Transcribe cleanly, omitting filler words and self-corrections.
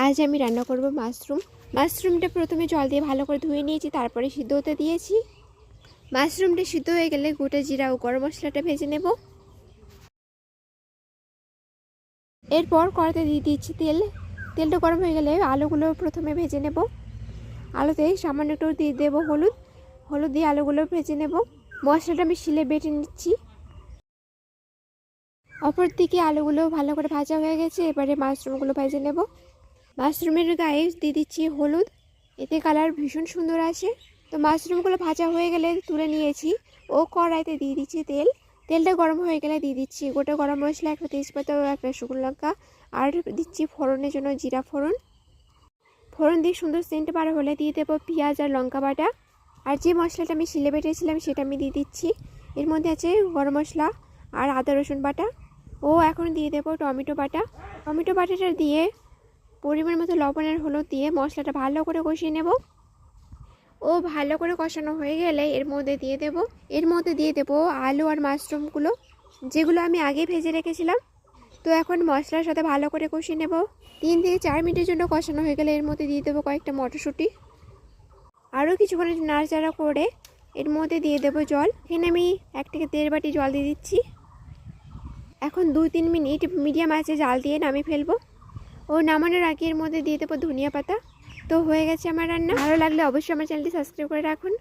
আজ আমি রান্না করব মাশরুম। মাশরুমটা প্রথমে জল দিয়ে ভালো করে ধুয়ে নিয়েছি, তারপরে সিদ্ধ হতে দিয়েছি। মাশরুমটা সিদ্ধ হয়ে গেলে গোটা জিরা ও গরম মশলাটা ভেজে নেব। এরপর কড়াইতে দিয়ে দিচ্ছি তেল। তেলটা গরম হয়ে গেলে আলুগুলো প্রথমে ভেজে নেব। আলুতে সামান্য একটু দিয়ে দেবো হলুদ দিয়ে আলুগুলো ভেজে নেব। মশলাটা আমি শিলে বেটে নিচ্ছি। অপর দিকে আলুগুলো ভালো করে ভাজা হয়ে গেছে, এবারে মাশরুমগুলো ভেজে নেব। মাশরুমের গায়ে দিয়ে দিচ্ছি হলুদ, এতে কালার ভীষণ সুন্দর আসে। তো মাশরুমগুলো ভাজা হয়ে গেলে তুলে নিয়েছি ও কড়াইতে দিয়ে দিচ্ছি তেল। তেলটা গরম হয়ে গেলে দিয়ে দিচ্ছি গোটা গরম মশলা, একটা তেজপাতা ও একটা শুকনো লঙ্কা, আর দিচ্ছি ফোড়নের জন্য জিরা ফোড়ন। ফোড়ন দিয়ে সুন্দর সেন্ট বার হলে দিয়ে দেবো পেঁয়াজ আর লঙ্কা বাটা। আর যে মশলাটা আমি শিলে বেটেছিলাম সেটা আমি দিয়ে দিচ্ছি। এর মধ্যে আছে গরম মশলা আর আদা রসুন বাটা। ও এখন দিয়ে দেবো টমেটো বাটা। টমেটো বাটাটা দিয়ে পরিমাণ মতো লবণ আর হলুদ দিয়ে মশলাটা ভালো করে কষিয়ে নেব। ও ভালো করে কষানো হয়ে গেলে এর মধ্যে দিয়ে দেবো আলু আর মাশরুমগুলো, যেগুলো আমি আগে ভেজে রেখেছিলাম। তো এখন মশলার সাথে ভালো করে কষিয়ে নেব। 3 থেকে 4 মিনিটের জন্য কষানো হয়ে গেলে এর মধ্যে দিয়ে দেবো কয়েকটা মটরশুঁটি। আরও কিছুক্ষণ নাড়াচাড়া করে এর মধ্যে দিয়ে দেবো জল। এখানে আমি 1 থেকে 1.5 বাটি জল দিয়ে দিচ্ছি। এখন 2-3 মিনিট মিডিয়াম আঁচে জাল দিয়ে নামিয়ে ফেলবো। ও নামানোর আগে এর মধ্যে দিয়ে দেবো ধনিয়া পাতা। তো হয়ে গেছে আমার রান্না। ভালো লাগলে অবশ্যই আমার চ্যানেলটি সাবস্ক্রাইব করে রাখুন।